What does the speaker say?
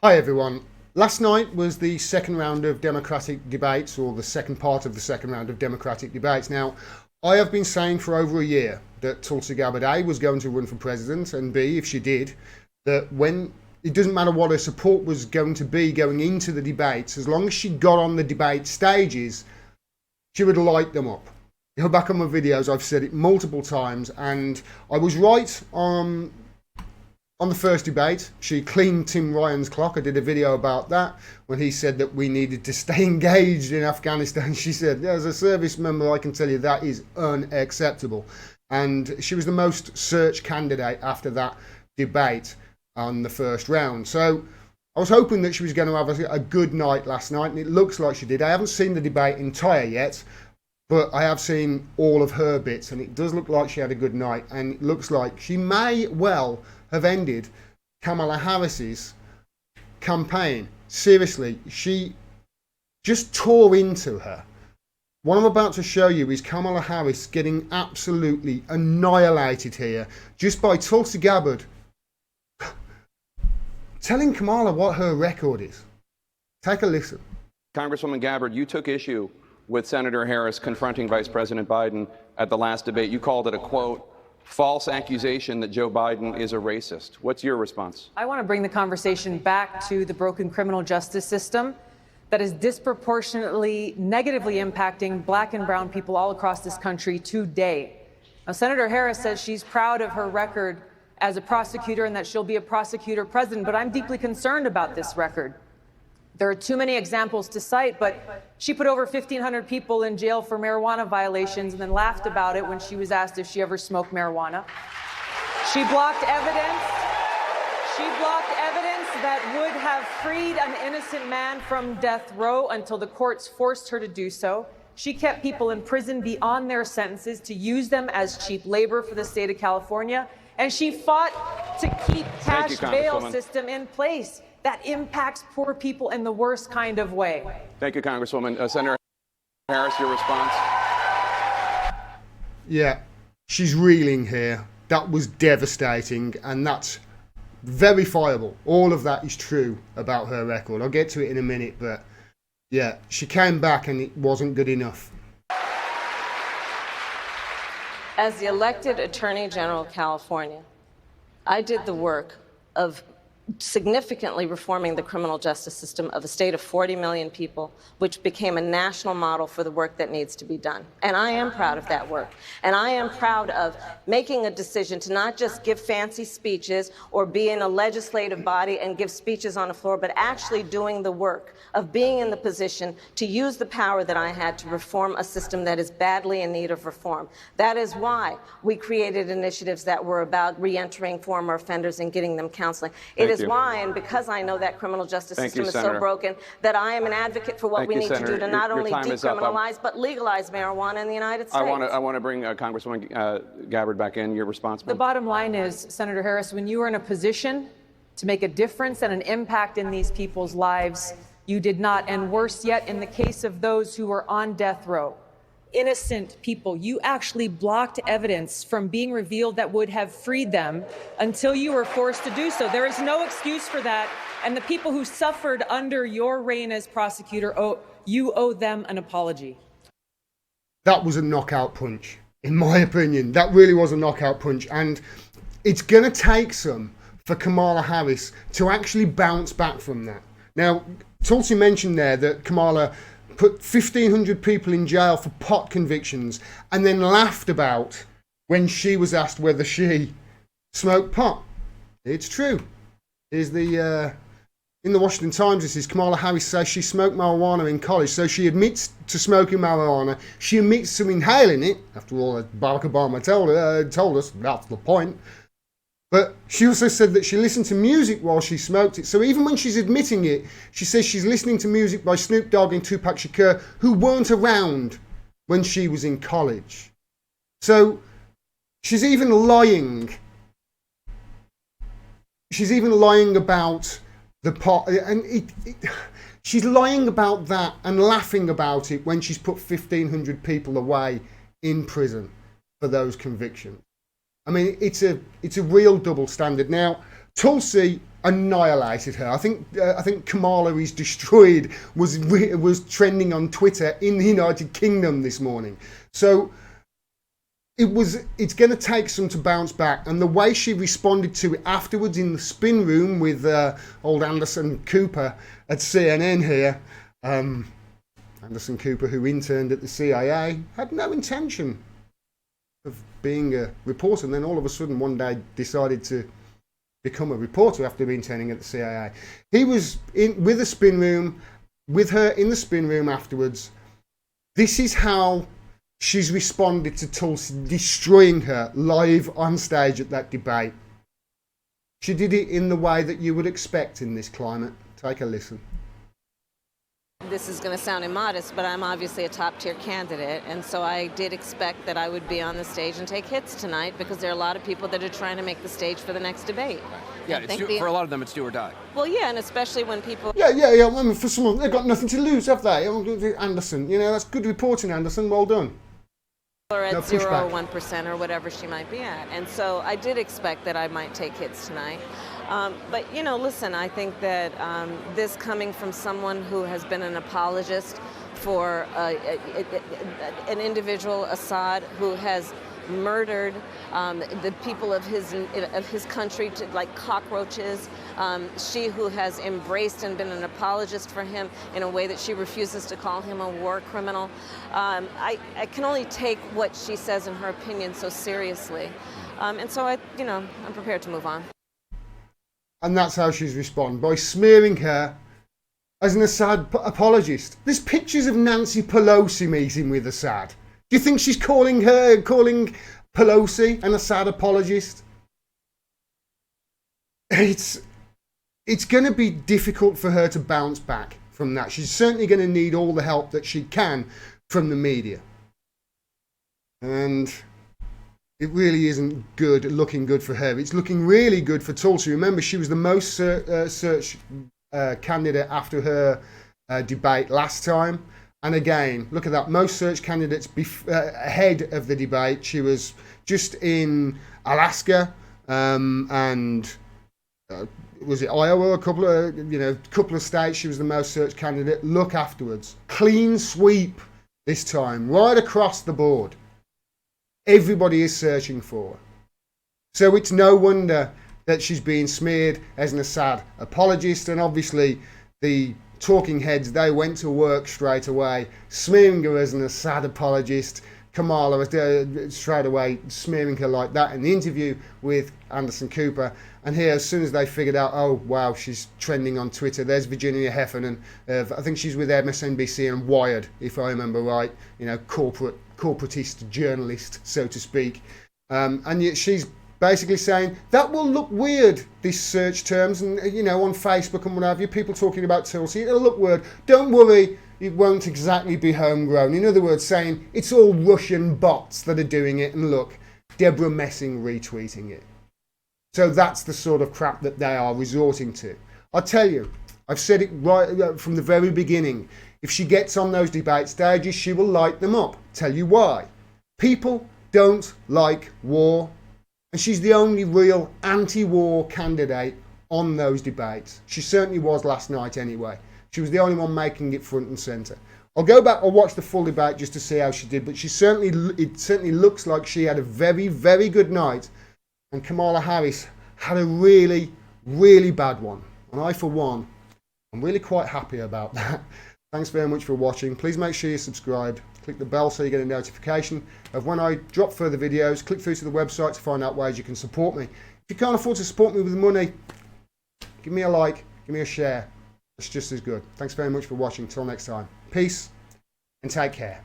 Hi everyone. Last night was the second round of Democratic debates, or the second part of the second round of Democratic debates. Now, I have been saying for over a year that Tulsi Gabbard A was going to run for president, and B, if she did, that when it doesn't matter what her support was going to be going into the debates, as long as she got on the debate stages, she would light them up. Go back on my videos, I've said it multiple times, and I was right on the first debate. She cleaned Tim Ryan's clock. I did a video about that when he said that we needed to stay engaged in Afghanistan. She said, as a service member, I can tell you that is unacceptable. And she was the most searched candidate after that debate on the first round. So I was hoping that she was going to have a good night last night, and it looks like she did. I haven't seen the debate entire yet, but I have seen all of her bits, and it does look like she had a good night, and it looks like she may well have ended Kamala Harris's campaign. Seriously, she just tore into her. What I'm about to show you is Kamala Harris getting absolutely annihilated here just by Tulsi Gabbard telling Kamala what her record is. Take a listen. Congresswoman Gabbard, you took issue with Senator Harris confronting Vice President Biden at the last debate. You called it a, quote, false accusation that Joe Biden is a racist. What's your response? I want to bring the conversation back to the broken criminal justice system that is disproportionately negatively impacting black and brown people all across this country today. Now, Senator Harris says she's proud of her record as a prosecutor and that she'll be a prosecutor president, but I'm deeply concerned about this record. There are too many examples to cite, but she put over 1,500 people in jail for marijuana violations and then laughed about it when she was asked if she ever smoked marijuana. She blocked evidence. She blocked evidence that would have freed an innocent man from death row until the courts forced her to do so. She kept people in prison beyond their sentences to use them as cheap labor for the state of California. And she fought to keep cash bail system in place that impacts poor people in the worst kind of way. Thank you, Congresswoman. Senator Harris, your response? Yeah, she's reeling here. That was devastating, and that's verifiable. All of that is true about her record. I'll get to it in a minute, but yeah, she came back and it wasn't good enough. As the elected Attorney General of California, I did the work of significantly reforming the criminal justice system of a state of 40 million people, which became a national model for the work that needs to be done. And I am proud of that work. And I am proud of making a decision to not just give fancy speeches or be in a legislative body and give speeches on the floor, but actually doing the work of being in the position to use the power that I had to reform a system that is badly in need of reform. That is why we created initiatives that were about reentering former offenders and getting them counseling. It is why, and because I know that criminal justice system is so broken, that I am an advocate for what we need to do to not only decriminalize, but legalize marijuana in the United States. I want to bring Congresswoman Gabbard back in. Your response? The bottom line is, Senator Harris, when you are in a position to make a difference and an impact in these people's lives, you did not. And worse yet, in the case of those who were on death row, innocent people, you actually blocked evidence from being revealed that would have freed them until you were forced to do so. There is no excuse for that. And the people who suffered under your reign as prosecutor, you owe them an apology. That was a knockout punch, in my opinion. That really was a knockout punch. And it's going to take some for Kamala Harris to actually bounce back from that. Now, Tulsi mentioned there that Kamala put 1,500 people in jail for pot convictions and then laughed about when she was asked whether she smoked pot. It's true. Here's the in the Washington Times, this is Kamala Harris says she smoked marijuana in college, so she admits to smoking marijuana. She admits to inhaling it. After all, as Barack Obama told us, that's the point. But she also said that she listened to music while she smoked it. So even when she's admitting it, she says she's listening to music by Snoop Dogg and Tupac Shakur, who weren't around when she was in college. So she's even lying. She's even lying about the pot. And she's lying about that and laughing about it when she's put 1,500 people away in prison for those convictions. I mean, it's a real double standard. Now, Tulsi annihilated her. I think Kamala is destroyed was trending on Twitter in the United Kingdom this morning. So it's going to take some to bounce back, and the way she responded to it afterwards in the spin room with old Anderson Cooper at CNN here, Anderson Cooper, who interned at the CIA, had no intention of being a reporter, and then all of a sudden one day decided to become a reporter after interning at the CIA. He was with her in the spin room afterwards. This is how she's responded to Tulsi destroying her live on stage at that debate. She did it in the way that you would expect in this climate. Take a listen. This is going to sound immodest, but I'm obviously a top-tier candidate, and so I did expect that I would be on the stage and take hits tonight, because there are a lot of people that are trying to make the stage for the next debate. Yeah, for a lot of them, it's do or die. Well, yeah, and especially when people... Yeah. I mean, for someone, they've got nothing to lose, have they? Anderson, that's good reporting, Anderson. Well done. Or at No 0 pushback. or 1% or whatever she might be at. And so I did expect that I might take hits tonight. But, listen, I think that this coming from someone who has been an apologist for an individual, Assad, who has murdered the people of his country like cockroaches. She who has embraced and been an apologist for him in a way that she refuses to call him a war criminal. I can only take what she says in her opinion so seriously. And so I'm prepared to move on. And that's how she's responded, by smearing her as an Assad apologist. There's pictures of Nancy Pelosi meeting with Assad. Do you think she's calling Pelosi an Assad apologist? It's going to be difficult for her to bounce back from that. She's certainly going to need all the help that she can from the media. And it really isn't looking good for her. It's looking really good for Tulsi. Remember, she was the most searched candidate after her debate last time. And again, look at that, most searched candidates ahead of the debate. She was just in Alaska and was it Iowa? A couple of states. She was the most searched candidate. Look afterwards, clean sweep this time, right across the board. Everybody is searching for her. So it's no wonder that she's being smeared as an Assad apologist, and obviously the talking heads, they went to work straight away, smearing her as an Assad apologist. Kamala was straight away smearing her like that in the interview with Anderson Cooper. And here, as soon as they figured out, oh wow, she's trending on Twitter, there's Virginia Heffernan. I think she's with MSNBC and Wired, if I remember right. Corporatist journalist, so to speak. And yet she's basically saying that will look weird, these search terms, and on Facebook and what have you, people talking about Tulsi, it'll look weird. Don't worry, it won't exactly be homegrown. In other words, saying it's all Russian bots that are doing it, and look, Deborah Messing retweeting it. So that's the sort of crap that they are resorting to. I'll tell you, I've said it right from the very beginning. If she gets on those debate stages, she will light them up. Tell you why. People don't like war. And she's the only real anti-war candidate on those debates. She certainly was last night anyway. She was the only one making it front and centre. I'll go back, I'll watch the full debate just to see how she did, but it certainly looks like she had a very, very good night. And Kamala Harris had a really, really bad one. And I, for one, I'm really quite happy about that. Thanks very much for watching. Please make sure you're subscribed. Click the bell so you get a notification of when I drop further videos. Click through to the website to find out ways you can support me. If you can't afford to support me with money, give me a like, give me a share. It's just as good. Thanks very much for watching. Till next time. Peace and take care.